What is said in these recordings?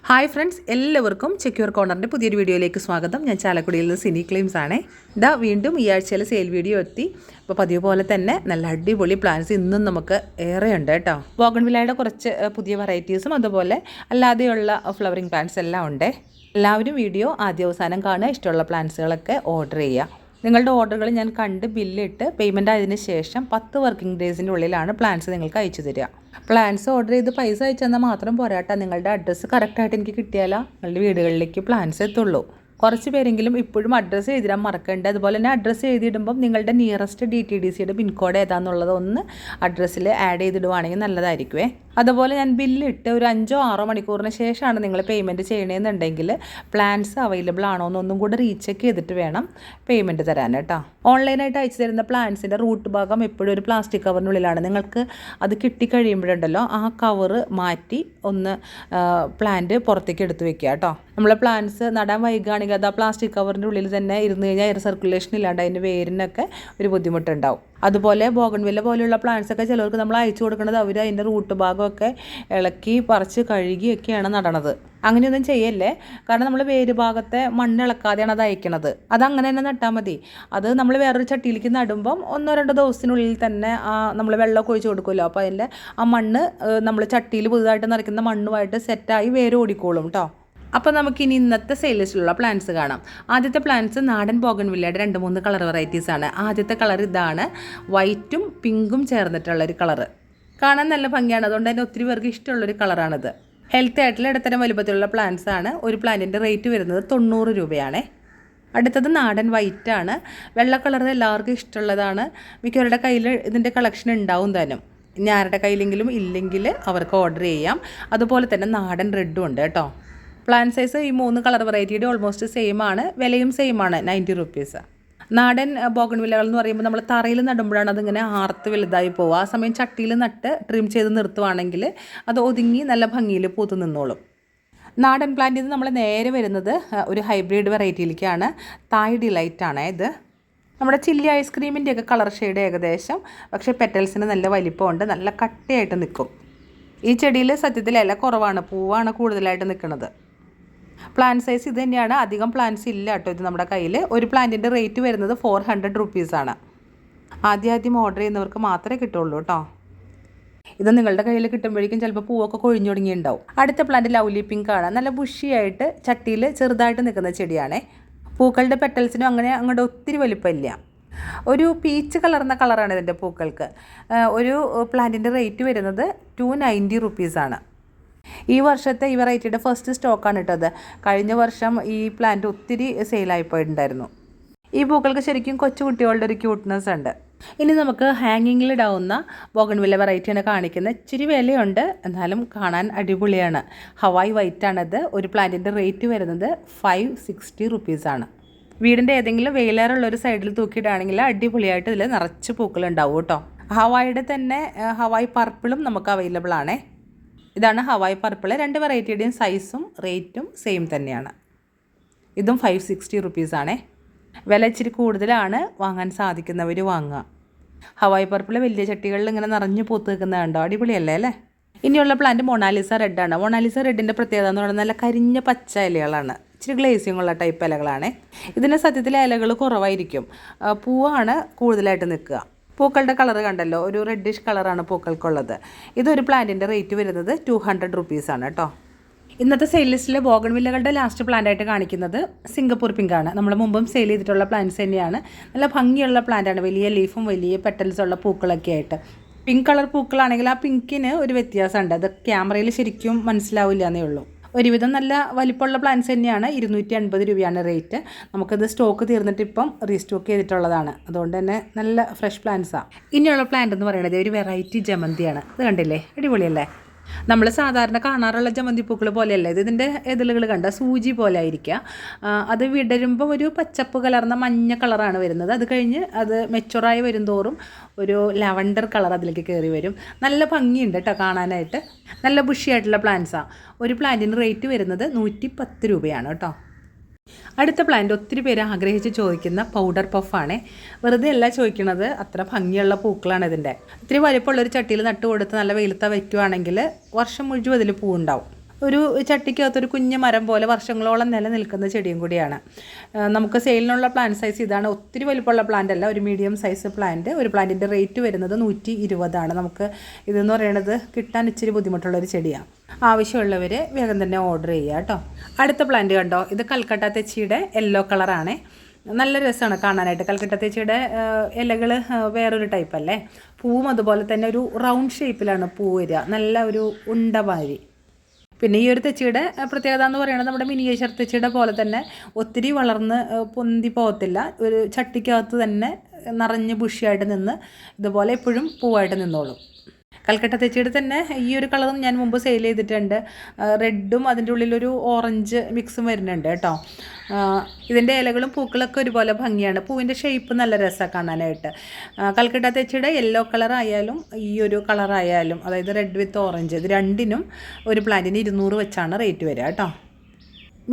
Hi friends, എല്ലാവർക്കും secure കോർണറിൻ്റെ പുതിയൊരു വീഡിയോയിലേക്ക് സ്വാഗതം. ഞാൻ ചാലക്കുടിയിൽ നിന്ന് സിനി ക്ലെയിംസ് ആണേ. വീണ്ടും ഈ ആഴ്ചയിലെ സെയിൽ വീഡിയോ എത്തി. അപ്പോൾ പതിവ് പോലെ തന്നെ നല്ല അടിപൊളി പ്ലാന്റ്സ് ഇന്നും നമുക്ക് ഏറെ ഉണ്ട് കേട്ടോ. ബോഗൺവില്ലയുടെ കുറച്ച് പുതിയ വെറൈറ്റീസും അതുപോലെ അല്ലാതെയുള്ള ഫ്ലവറിങ് പ്ലാന്റ്സ് എല്ലാം ഉണ്ട്. എല്ലാവരും വീഡിയോ ആദ്യ അവസാനം കാണുക. ഇഷ്ടമുള്ള പ്ലാന്റ്സുകളൊക്കെ ഓർഡർ ചെയ്യുക. നിങ്ങളുടെ ഓർഡറുകൾ ഞാൻ കണ്ട് ബില്ലിട്ട് പേയ്മെൻ്റ് ആയതിന് ശേഷം 10 വർക്കിംഗ് ഡേയ്സിൻ്റെ ഉള്ളിലാണ് പ്ലാന്റ്സ് നിങ്ങൾക്ക് അയച്ചു തരിക. പ്ലാന്റ്സ് ഓർഡർ ചെയ്ത് പൈസ അയച്ചു തന്നാൽ മാത്രം പോരാട്ടോ, നിങ്ങളുടെ അഡ്രസ്സ് കറക്റ്റായിട്ട് എനിക്ക് കിട്ടിയാലോ നിങ്ങളുടെ വീടുകളിലേക്ക് പ്ലാന്റ്സ് എത്തുള്ളൂ. കുറച്ച് പേരെങ്കിലും ഇപ്പോഴും അഡ്രസ്സ് എഴുതിടാൻ മറക്കണ്ട. അതുപോലെ തന്നെ അഡ്രസ്സ് എഴുതിയിടുമ്പം നിങ്ങളുടെ നിയറസ്റ്റ് DTDCയുടെ പിൻകോഡ് ഏതാണെന്നുള്ളത് ഒന്ന് അഡ്രസ്സിൽ ആഡ് ചെയ്തിടുവാണെങ്കിൽ നല്ലതായിരിക്കുമേ. അതുപോലെ ഞാൻ ബില്ലിട്ട് ഒരു 5-6 മണിക്കൂറിന് ശേഷമാണ് നിങ്ങൾ പേയ്മെൻറ്റ് ചെയ്യണമെന്നുണ്ടെങ്കിൽ പ്ലാൻസ് അവൈലബിൾ ആണോ എന്നൊന്നും കൂടെ റീചെക്ക് ചെയ്തിട്ട് വേണം പേയ്മെൻറ്റ് തരാൻ കേട്ടോ. ഓൺലൈനായിട്ട് അയച്ചു തരുന്ന പ്ലാൻസിൻ്റെ റൂട്ട് ഭാഗം എപ്പോഴും ഒരു പ്ലാസ്റ്റിക് കവറിനുള്ളിലാണ്. നിങ്ങൾക്ക് അത് കിട്ടിക്കഴിയുമ്പോഴുണ്ടല്ലോ ആ കവറ് മാറ്റി ഒന്ന് പ്ലാന്റ് പുറത്തേക്ക് എടുത്ത് വെക്കുക കേട്ടോ. നമ്മൾ പ്ലാന്റ്സ് നടാൻ വൈകുകയാണെങ്കിൽ അത് ആ പ്ലാസ്റ്റിക് കവറിൻ്റെ ഉള്ളിൽ തന്നെ ഇരുന്ന് കഴിഞ്ഞാൽ എയർ സർക്കുലേഷൻ ഇല്ലാണ്ട് അതിൻ്റെ വേരിനൊക്കെ ഒരു ബുദ്ധിമുട്ടുണ്ടാവും. അതുപോലെ ബോഗൺവില്ല പോലെയുള്ള പ്ലാന്റ്സൊക്കെ ചിലർക്ക് നമ്മൾ അയച്ചു കൊടുക്കുന്നത് അവർ അതിൻ്റെ റൂട്ട് ഭാഗമൊക്കെ ഇളക്കി പറിച്ച് കഴുകിയൊക്കെയാണ് നടണത്. അങ്ങനെയൊന്നും ചെയ്യല്ലേ, കാരണം നമ്മൾ വേര് ഭാഗത്തെ മണ്ണ് ഇളക്കാതെയാണ് അത് അയക്കണത്. അതങ്ങനെ തന്നെ നട്ടാൽ മതി. അത് നമ്മൾ വേറൊരു ചട്ടിയിലേക്ക് നടുമ്പം 1-2 ദിവസത്തിനുള്ളിൽ തന്നെ നമ്മൾ വെള്ളമൊക്കെ ഒഴിച്ച് കൊടുക്കുമല്ലോ, അപ്പോൾ അതിൻ്റെ ആ മണ്ണ് നമ്മൾ ചട്ടിയിൽ പുതുതായിട്ട് നിറയ്ക്കുന്ന മണ്ണുമായിട്ട് സെറ്റായി വേര് ഓടിക്കോളും കേട്ടോ. അപ്പോൾ നമുക്കിനി ഇന്നത്തെ സെയിൽ ലിസ്റ്റിലുള്ള പ്ലാന്റ്സ് കാണാം. ആദ്യത്തെ പ്ലാന്റ്സ് നാടൻ ബോഗൺവില്ലയുടെ 2-3 കളർ വെറൈറ്റീസാണ്. ആദ്യത്തെ കളർ ഇതാണ്, വൈറ്റും പിങ്കും ചേർന്നിട്ടുള്ളൊരു കളറ്. കാണാൻ നല്ല ഭംഗിയാണ്, അതുകൊണ്ട് തന്നെ ഒത്തിരി പേർക്ക് ഇഷ്ടമുള്ളൊരു കളറാണിത്. ഹെൽത്തി ആയിട്ടുള്ള ഇടത്തരം വലുപ്പത്തിലുള്ള പ്ലാന്റ്സ് ആണ്. ഒരു പ്ലാന്റിൻ്റെ റേറ്റ് വരുന്നത് 90 രൂപയാണേ. അടുത്തത് നാടൻ വൈറ്റാണ്. വെള്ള കളർ എല്ലാവർക്കും ഇഷ്ടമുള്ളതാണ്. മിക്കവരുടെ കയ്യിൽ ഇതിൻ്റെ കളക്ഷൻ ഉണ്ടാവും താനും. ഇനി ആരുടെ കയ്യിലെങ്കിലും ഇല്ലെങ്കിൽ അവർക്ക് ഓർഡർ ചെയ്യാം. അതുപോലെ തന്നെ നാടൻ റെഡും ഉണ്ട് കേട്ടോ. പ്ലാന്റ് സൈസ് ഈ 3 കളർ വെറൈറ്റിയുടെ ഓൾമോസ്റ്റ് സെയിം ആണ്. വിലയും സെയിം ആണ്, 90 റുപ്പീസ്. നാടൻ ബോഗൺവില്ലകൾ എന്ന് പറയുമ്പോൾ നമ്മൾ തറയിൽ നടുമ്പോഴാണ് അതിങ്ങനെ ആർത്ത് വലുതായി പോവുക. ആ സമയം ചട്ടിയിൽ നട്ട് ട്രിം ചെയ്ത് നിർത്തുവാണെങ്കിൽ അത് ഒതുങ്ങി നല്ല ഭംഗിയിൽ പൂത്ത് നിന്നോളും. നാടൻ പ്ലാന്റിൽ നിന്ന് നമ്മൾ നേരെ വരുന്നത് ഒരു ഹൈബ്രിഡ് വെറൈറ്റിയിലേക്കാണ്. തായ് ഡിലൈറ്റ് ആണ് ഇത്. നമ്മുടെ ചില്ലി ഐസ്ക്രീമിൻ്റെയൊക്കെ കളർ ഷെയ്ഡ് ഏകദേശം, പക്ഷേ പെറ്റൽസിന് നല്ല വലിപ്പമുണ്ട്, നല്ല കട്ടയായിട്ട് നിൽക്കും. ഈ ചെടിയിൽ സത്യത്തിൽ ഇല കുറവാണ്, പൂവാണ് കൂടുതലായിട്ട് നിൽക്കുന്നത്. പ്ലാന്റ് സൈസ് ഇത് തന്നെയാണ്, അധികം പ്ലാന്റ്സ് ഇല്ല കേട്ടോ ഇത് നമ്മുടെ കയ്യിൽ. ഒരു പ്ലാന്റിൻ്റെ റേറ്റ് വരുന്നത് 400 റുപ്പീസാണ്. ആദ്യം ഓർഡർ ചെയ്യുന്നവർക്ക് മാത്രമേ കിട്ടുള്ളൂ കേട്ടോ. ഇത് നിങ്ങളുടെ കയ്യിൽ കിട്ടുമ്പോഴേക്കും ചിലപ്പോൾ പൂവൊക്കെ കൊഴിഞ്ഞു തുടങ്ങിയിട്ടുണ്ടാവും. അടുത്ത പ്ലാന്റ് ലവ്ലി പിങ്ക് ആണ്. നല്ല ബുഷിയായിട്ട് ചട്ടിയിൽ ചെറുതായിട്ട് നിൽക്കുന്ന ചെടിയാണേ. പൂക്കളുടെ പെറ്റൽസിനും അങ്ങനെ അങ്ങോട്ട് ഒത്തിരി വലിപ്പമില്ല. ഒരു പീച്ച് കലർന്ന കളറാണ് ഇതിൻ്റെ പൂക്കൾക്ക്. ഒരു പ്ലാന്റിൻ്റെ റേറ്റ് വരുന്നത് 290 റുപ്പീസാണ്. ഈ വർഷത്തെ ഈ വെറൈറ്റിയുടെ ഫസ്റ്റ് സ്റ്റോക്കാണ് ഇട്ടത്. കഴിഞ്ഞ വർഷം ഈ പ്ലാന്റ് ഒത്തിരി സെയിലായിപ്പോയിട്ടുണ്ടായിരുന്നു. ഈ പൂക്കൾക്ക് ശരിക്കും കൊച്ചു കുട്ടികളുടെ ഒരു ക്യൂട്ട്നെസ് ഉണ്ട്. ഇനി നമുക്ക് ഹാങ്ങിങ്ങിലിടാവുന്ന ബോഗൺവില്ല വെറൈറ്റിയാണ് കാണിക്കുന്നത്. ഇച്ചിരി വിലയുണ്ട്, എന്നാലും കാണാൻ അടിപൊളിയാണ്. ഹവായ് വൈറ്റാണിത്. ഒരു പ്ലാന്റിൻ്റെ റേറ്റ് വരുന്നത് 560 റുപ്പീസാണ്. വീടിൻ്റെ ഏതെങ്കിലും വെയിലേറുള്ളൊരു സൈഡിൽ തൂക്കിയിടുകയാണെങ്കിൽ അടിപൊളിയായിട്ട് ഇതിൽ നിറച്ച് പൂക്കളുണ്ടാവും കേട്ടോ. ഹവായിയുടെ തന്നെ ഹവായ് പർപ്പിളും നമുക്ക് അവൈലബിൾ ആണേ. ഇതാണ് ഹവായ് പർപ്പിൾ. 2 വെറൈറ്റിയുടെയും സൈസും റേറ്റും സെയിം തന്നെയാണ്. ഇതും 560 റുപ്പീസാണേ. വില ഇച്ചിരി കൂടുതലാണ്, വാങ്ങാൻ സാധിക്കുന്നവർ വാങ്ങുക. ഹവായ് പർപ്പിൾ വലിയ ചട്ടികളിൽ ഇങ്ങനെ നിറഞ്ഞു പൂത്ത് നിൽക്കുന്നത് കണ്ടോ, അടിപൊളിയല്ലേ അല്ലേ. ഇനിയുള്ള പ്ലാന്റ് മൊണാലിസ റെഡാണ്. മൊണാലിസ റെഡിൻ്റെ പ്രത്യേകത എന്ന് പറയുന്നത് നല്ല കരിഞ്ഞ പച്ച ഇലകളാണ്. ഇച്ചിരി ഗ്ലേസിങ് ഉള്ള ടൈപ്പ് ഇലകളാണ്. ഇതിന് സത്യത്തിൽ ഇലകൾ കുറവായിരിക്കും, പൂവാണ് കൂടുതലായിട്ട് നിൽക്കുക. പൂക്കളുടെ കളർ കണ്ടല്ലോ, ഒരു റെഡിഷ് കളറാണ് പൂക്കൾക്കുള്ളത്. ഇതൊരു പ്ലാന്റിൻ്റെ റേറ്റ് വരുന്നത് 200 റുപ്പീസാണ് കേട്ടോ. ഇന്നത്തെ സെയിൽ ലിസ്റ്റിലെ ബോഗൺവില്ലകളുടെ ലാസ്റ്റ് പ്ലാന്റായിട്ട് കാണിക്കുന്നത് സിംഗപ്പൂർ പിങ്കാണ്. നമ്മൾ മുമ്പും സെയിൽ ചെയ്തിട്ടുള്ള പ്ലാന്റ്സ് തന്നെയാണ്. നല്ല ഭംഗിയുള്ള പ്ലാന്റാണ്, വലിയ ലീഫും വലിയ പെറ്റൽസുള്ള പൂക്കളൊക്കെ ആയിട്ട്. പിങ്ക് കളർ പൂക്കളാണെങ്കിൽ ആ പിങ്കിന് ഒരു വ്യത്യാസമുണ്ട്. അത് ക്യാമറയിൽ ശരിക്കും മനസ്സിലാവില്ല എന്നേ ഉള്ളൂ. ഒരുവിധം നല്ല വലിപ്പമുള്ള പ്ലാന്റ്സ് തന്നെയാണ്. 250 രൂപയാണ് റേറ്റ്. നമുക്കത് സ്റ്റോക്ക് തീർന്നിട്ട് ഇപ്പം റീസ്റ്റോക്ക് ചെയ്തിട്ടുള്ളതാണ്. അതുകൊണ്ട് തന്നെ നല്ല ഫ്രഷ് പ്ലാന്റ്സാണ്. ഇനിയുള്ള പ്ലാന്റ് എന്ന് പറയുന്നത് ഒരു വെറൈറ്റി ജമന്തിയാണ്. ഇത് കണ്ടില്ലേ, അടിപൊളിയല്ലേ. നമ്മൾ സാധാരണ കാണാറുള്ള ജമന്തി പൂക്കൾ പോലെയല്ല ഇത്. ഇതിൻ്റെ എതിലുകൾ കണ്ട സൂചി പോലെ ആയിരിക്കുക. അത് വിടരുമ്പോൾ ഒരു പച്ചപ്പ് കലർന്ന മഞ്ഞ കളറാണ് വരുന്നത്. അത് കഴിഞ്ഞ് അത് മെച്ചുറായി വരും തോറും ഒരു ലാവണ്ടർ കളർ അതിലേക്ക് കയറി വരും. നല്ല ഭംഗിയുണ്ട് കേട്ടോ കാണാനായിട്ട്. നല്ല ബുഷിയായിട്ടുള്ള പ്ലാന്റ്സാണ്. ഒരു പ്ലാന്റിന് റേറ്റ് വരുന്നത് 110 രൂപയാണ് കേട്ടോ. അടുത്ത പ്ലാന്റ് ഒത്തിരി പേര് ആഗ്രഹിച്ച് ചോദിക്കുന്ന പൗഡർ പഫാണ്. വെറുതെ അല്ല ചോദിക്കുന്നത്, അത്ര ഭംഗിയുള്ള പൂക്കളാണ് ഇതിൻ്റെ. ഇത്തിരി വലിപ്പമുള്ളൊരു ചട്ടിയിൽ നട്ട് കൊടുത്ത് നല്ല വെയിലത്ത് വയ്ക്കുകയാണെങ്കിൽ വർഷം മുഴുവൻ അതിൽ പൂവുണ്ടാവും. ഒരു ചട്ടിക്കകത്തൊരു കുഞ്ഞ് മരം പോലെ വർഷങ്ങളോളം നിലനിൽക്കുന്ന ചെടിയും കൂടിയാണ്. നമുക്ക് സെയിലിനുള്ള പ്ലാന്റ് സൈസ് ഇതാണ്. ഒത്തിരി വലുപ്പമുള്ള പ്ലാന്റ് അല്ല, ഒരു മീഡിയം സൈസ് പ്ലാന്റ്. ഒരു പ്ലാന്റിൻ്റെ റേറ്റ് വരുന്നത് 120 നമുക്ക് ഇതെന്ന് പറയുന്നത് കിട്ടാൻ ഇച്ചിരി ബുദ്ധിമുട്ടുള്ളൊരു ചെടിയാണ്. ആവശ്യമുള്ളവർ വേഗം തന്നെ ഓർഡർ ചെയ്യുക കേട്ടോ. അടുത്ത പ്ലാന്റ് കണ്ടോ, ഇത് കൽക്കട്ട തെച്ചിയുടെ യെല്ലോ കളറാണ്. നല്ല രസമാണ് കാണാനായിട്ട്. കൽക്കട്ട തെച്ചിയുടെ ഇലകൾ വേറൊരു ടൈപ്പല്ലേ. പൂവും അതുപോലെ തന്നെ ഒരു റൗണ്ട് ഷേപ്പിലാണ് പൂ വരിക, നല്ല ഒരു ഉണ്ടമാതിരി. പിന്നെ ഈ ഒരു തെച്ചിയുടെ പ്രത്യേകത എന്ന് പറയുന്നത് നമ്മുടെ മിനിയേച്ചർ തെച്ചിയുടെ പോലെ തന്നെ ഒത്തിരി വളർന്ന് പൊന്തി പോകത്തില്ല. ഒരു ചട്ടിക്കകത്ത് തന്നെ നിറഞ്ഞ് ബുഷിയായിട്ട് നിന്ന് ഇതുപോലെ എപ്പോഴും പൂവായിട്ട് നിന്നോളും. കൽക്കട്ട തെച്ചിയുടെ തന്നെ ഈ ഒരു കളറും ഞാൻ മുമ്പ് സെയിൽ ചെയ്തിട്ടുണ്ട്. റെഡും അതിൻ്റെ ഉള്ളിലൊരു ഓറഞ്ച് മിക്സും വരുന്നുണ്ട് കേട്ടോ. ഇതിൻ്റെ ഇലകളും പൂക്കളൊക്കെ ഒരുപോലെ ഭംഗിയാണ്. പൂവിൻ്റെ ഷേപ്പ് നല്ല രസമാണ് കാണാനായിട്ട്. കൽക്കട്ട തെച്ചിയുടെ യെല്ലോ കളറായാലും ഈ ഒരു കളറായാലും, അതായത് റെഡ് വിത്ത് ഓറഞ്ച്, ഇത് രണ്ടിനും ഒരു പ്ലാന്റിന് 200 വെച്ചാണ് റേറ്റ് വരിക കേട്ടോ.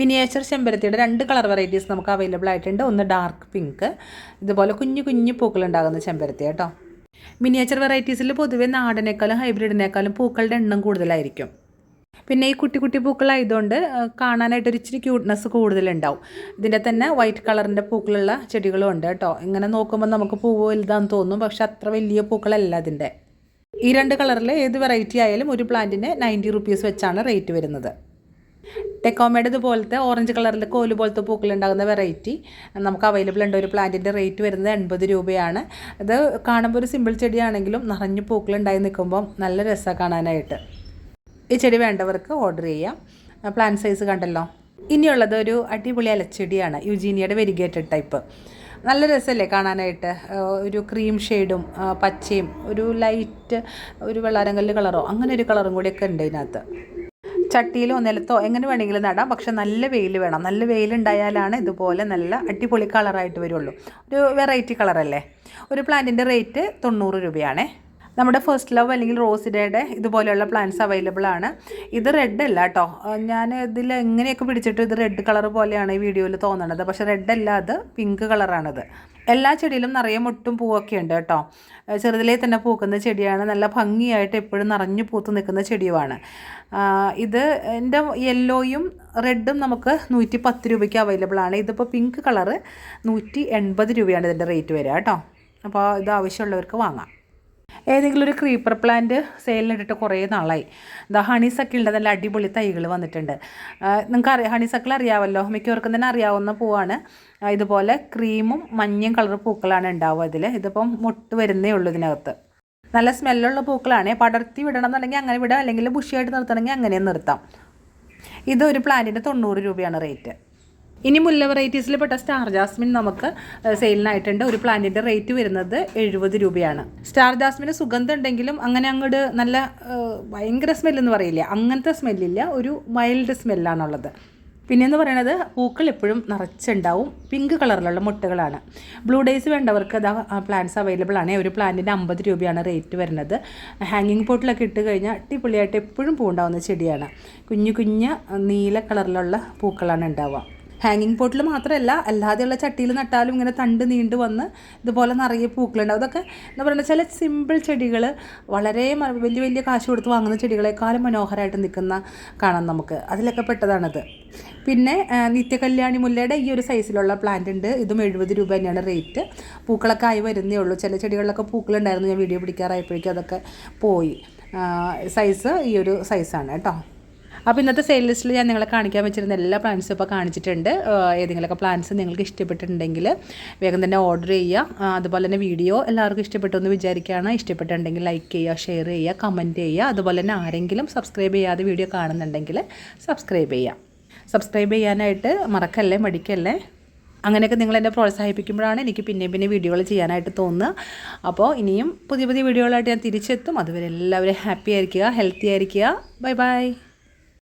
മിനിയേച്ചർ ചെമ്പരത്തിയുടെ 2 കളർ വെറൈറ്റീസ് നമുക്ക് അവൈലബിൾ ആയിട്ടുണ്ട്. ഒന്ന് ഡാർക്ക് പിങ്ക്, ഇതുപോലെ കുഞ്ഞു കുഞ്ഞു പൂക്കളുണ്ടാകുന്ന ചെമ്പരത്തി കേട്ടോ. മിനിയേച്ചർ വെറൈറ്റീസിൽ പൊതുവേ നാടനേക്കാളും ഹൈബ്രിഡിനേക്കാളും പൂക്കളുടെ എണ്ണം കൂടുതലായിരിക്കും. പിന്നെ ഈ കുട്ടി കുട്ടി പൂക്കളായതുകൊണ്ട് കാണാനായിട്ടൊരു ഇച്ചിരി ക്യൂട്ട്നെസ് കൂടുതലുണ്ടാവും. ഇതിൻ്റെ തന്നെ വൈറ്റ് കളറിൻ്റെ പൂക്കളുള്ള ചെടികളും ഉണ്ട് കേട്ടോ. ഇങ്ങനെ നോക്കുമ്പോൾ നമുക്ക് പൂവ് വലുതാന്ന് തോന്നും, പക്ഷെ അത്ര വലിയ പൂക്കളല്ല ഇതിൻ്റെ. ഈ 2 കളറിൽ ഏത് വെറൈറ്റി ആയാലും ഒരു പ്ലാന്റിന് 90 റുപ്പീസ് വെച്ചാണ് റേറ്റ് വരുന്നത്. ടെക്കോമയുടെ ഇതുപോലത്തെ ഓറഞ്ച് കളറിൽ കോല് പോലത്തെ പൂക്കളുണ്ടാകുന്ന വെറൈറ്റി നമുക്ക് അവൈലബിൾ ഉണ്ട്. ഒരു പ്ലാന്റിൻ്റെ റേറ്റ് വരുന്നത് 80 രൂപയാണ്. ഇത് കാണുമ്പോൾ ഒരു സിമ്പിൾ ചെടിയാണെങ്കിലും നിറഞ്ഞ് പൂക്കളുണ്ടായി നിൽക്കുമ്പം നല്ല രസമാണ് കാണാനായിട്ട്. ഈ ചെടി വേണ്ടവർക്ക് ഓർഡർ ചെയ്യാം. പ്ലാന്റ് സൈസ് കണ്ടല്ലോ. ഇനിയുള്ളത് ഒരു അടിപൊളി ഇലച്ചെടിയാണ്, യുജീനിയയുടെ വെരിഗേറ്റഡ് ടൈപ്പ്. നല്ല രസമല്ലേ കാണാനായിട്ട്. ഒരു ക്രീം ഷെയ്ഡും പച്ചയും ഒരു ലൈറ്റ് ഒരു വെള്ളാരങ്കല്ല് കളറോ അങ്ങനെ ഒരു കളറും കൂടിയൊക്കെ ഉണ്ട് ഇതിനകത്ത്. ചട്ടിയിലോ നിലത്തോ എങ്ങനെ വേണമെങ്കിലും നടാം, പക്ഷെ നല്ല വെയിൽ വേണം. നല്ല വെയിലുണ്ടായാലാണ് ഇതുപോലെ നല്ല അടിപൊളി കളറായിട്ട് വരുള്ളൂ. ഒരു വെറൈറ്റി കളറല്ലേ. ഒരു പ്ലാന്റിൻ്റെ റേറ്റ് 90 രൂപയാണേ. നമ്മുടെ ഫസ്റ്റ് ലവ് അല്ലെങ്കിൽ റോസിഡയുടെ ഇതുപോലെയുള്ള പ്ലാന്റ്സ് അവൈലബിൾ ആണ്. ഇത് റെഡ് അല്ല കേട്ടോ. ഞാൻ ഇതിൽ എങ്ങനെയൊക്കെ പിടിച്ചിട്ട് ഇത് റെഡ് കളർ പോലെയാണ് ഈ വീഡിയോയിൽ തോന്നണത്, പക്ഷേ റെഡ് അല്ല, അത് പിങ്ക് കളറാണിത്. എല്ലാ ചെടിയിലും നിറയെ മുട്ടും പൂവൊക്കെ ഉണ്ട് കേട്ടോ. ചെറുതിലേ തന്നെ പൂക്കുന്ന ചെടിയാണ്. നല്ല ഭംഗിയായിട്ട് എപ്പോഴും നിറഞ്ഞു പൂത്ത് നിൽക്കുന്ന ചെടിയുമാണ് ഇത്. എൻ്റെ യെല്ലോയും റെഡും നമുക്ക് 110 രൂപയ്ക്ക് അവൈലബിൾ ആണ്. ഇതിപ്പോൾ പിങ്ക് കളറ് 180 രൂപയാണ് ഇതിൻ്റെ റേറ്റ് വരിക കേട്ടോ. അപ്പോൾ ഇത് ആവശ്യമുള്ളവർക്ക് വാങ്ങാം. ഏതെങ്കിലും ഒരു ക്രീപ്പർ പ്ലാന്റ് സെയിലിനിട്ടിട്ട് കുറേ നാളായി. ഇതാ ഹണിസക്കിളിൻ്റെ നല്ല അടിപൊളി തൈകൾ വന്നിട്ടുണ്ട്. നിങ്ങൾക്ക് ഹണിസക്കിൾ അറിയാമല്ലോ, മിക്കവർക്കും തന്നെ അറിയാവുന്ന പൂവാണ്. ഇതുപോലെ ക്രീമും മഞ്ഞയും കളർ പൂക്കളാണ് ഉണ്ടാവുക ഇതിൽ. ഇതിപ്പം മുട്ട് വരുന്നേ ഉള്ളൂ ഇതിനകത്ത്. നല്ല സ്മെല്ലുള്ള പൂക്കളാണ്. പടർത്തി വിടണം എന്നുണ്ടെങ്കിൽ അങ്ങനെ വിടാം, അല്ലെങ്കിൽ ബുഷിയായിട്ട് നിർത്തണമെങ്കിൽ അങ്ങനെയും നിർത്താം. ഇത് ഒരു പ്ലാന്റിന് 90 രൂപയാണ് റേറ്റ്. ഇനി മുല്ല വെറൈറ്റീസിൽപ്പെട്ട സ്റ്റാർ ജാസ്മിൻ നമുക്ക് സെയിലിനായിട്ടുണ്ട്. ഒരു പ്ലാന്റിൻ്റെ റേറ്റ് വരുന്നത് 70 രൂപയാണ്. സ്റ്റാർ ജാസ്മിന് സുഗന്ധം ഉണ്ടെങ്കിലും അങ്ങനെ അങ്ങോട്ട് നല്ല ഭയങ്കര സ്മെല്ലെന്ന് പറയില്ല, അങ്ങനത്തെ സ്മെല്ലില്ല. ഒരു മൈൽഡ് സ്മെല്ലാണുള്ളത്. പിന്നെയെന്ന് പറയുന്നത് പൂക്കൾ എപ്പോഴും നിറച്ചുണ്ടാവും. പിങ്ക് കളറിലുള്ള മുട്ടകളാണ്. ബ്ലൂ ഡേയ്സ് വേണ്ടവർക്ക് അതാ പ്ലാന്റ്സ് അവൈലബിൾ ആണ്. ഒരു പ്ലാന്റിന് 50 രൂപയാണ് റേറ്റ് വരുന്നത്. ഹാങ്ങിങ് പോട്ടിലൊക്കെ ഇട്ട് കഴിഞ്ഞാൽ അടിപൊളിയായിട്ട് എപ്പോഴും പൂണ്ടാവുന്ന ചെടിയാണ്. കുഞ്ഞു കുഞ്ഞ് നീല കളറിലുള്ള പൂക്കളാണ് ഉണ്ടാവുക. ഹാങ്ങിങ് പോട്ടിൽ മാത്രമല്ല, അല്ലാതെയുള്ള ചട്ടിയിൽ നട്ടാലും ഇങ്ങനെ തണ്ട് നീണ്ടു വന്ന് ഇതുപോലെ നിറയെ പൂക്കളുണ്ടാവും. അതൊക്കെ എന്താ പറയുക, ചില സിമ്പിൾ ചെടികൾ വളരെ വലിയ വലിയ കാശ് കൊടുത്ത് വാങ്ങുന്ന ചെടികളെക്കാളും മനോഹരമായിട്ട് നിൽക്കുന്ന കാണാം നമുക്ക്. അതിലൊക്കെ പെട്ടതാണത്. പിന്നെ നിത്യകല്യാണി മുല്ലയുടെ ഈ ഒരു സൈസിലുള്ള പ്ലാന്റ് ഉണ്ട്. ഇതും 70 രൂപ തന്നെയാണ് റേറ്റ്. പൂക്കളൊക്കെ ആയി വരുന്നേ ഉള്ളൂ. ചില ചെടികളിലൊക്കെ പൂക്കളുണ്ടായിരുന്നു, ഞാൻ വീഡിയോ പിടിക്കാറായപ്പോഴേക്കും അതൊക്കെ പോയി. സൈസ് ഈ ഒരു സൈസാണ് കേട്ടോ. അപ്പോൾ ഇന്നത്തെ സെയിൽ ലിസ്റ്റിൽ ഞാൻ നിങ്ങളെ കാണിക്കാൻ വെച്ചിരുന്ന എല്ലാ പ്ലാന്റ്സും ഇപ്പോൾ കാണിച്ചിട്ടുണ്ട്. ഏതെങ്കിലുമൊക്കെ പ്ലാന്റ്സ് നിങ്ങൾക്ക് ഇഷ്ടപ്പെട്ടിട്ടുണ്ടെങ്കിൽ വേഗം തന്നെ ഓർഡർ ചെയ്യുക. അതുപോലെ തന്നെ വീഡിയോ എല്ലാവർക്കും ഇഷ്ടപ്പെട്ടു എന്ന് വിചാരിക്കുകയാണ്. ഇഷ്ടപ്പെട്ടിട്ടുണ്ടെങ്കിൽ ലൈക്ക് ചെയ്യുക, ഷെയർ ചെയ്യുക, കമൻറ്റ് ചെയ്യുക. അതുപോലെ തന്നെ ആരെങ്കിലും സബ്സ്ക്രൈബ് ചെയ്യാതെ വീഡിയോ കാണുന്നുണ്ടെങ്കിൽ സബ്സ്ക്രൈബ് ചെയ്യുക. സബ്സ്ക്രൈബ് ചെയ്യാനായിട്ട് മടിക്കല്ലേ. അങ്ങനെയൊക്കെ നിങ്ങളെന്നെ പ്രോത്സാഹിപ്പിക്കുമ്പോഴാണ് എനിക്ക് പിന്നെ വീഡിയോകൾ ചെയ്യാനായിട്ട് തോന്നുക. അപ്പോൾ ഇനിയും പുതിയ വീഡിയോകളായിട്ട് ഞാൻ തിരിച്ചെത്തും. അതുവരെ എല്ലാവരും ഹാപ്പി ആയിരിക്കുക, ഹെൽത്തി ആയിരിക്കുക. ബൈ.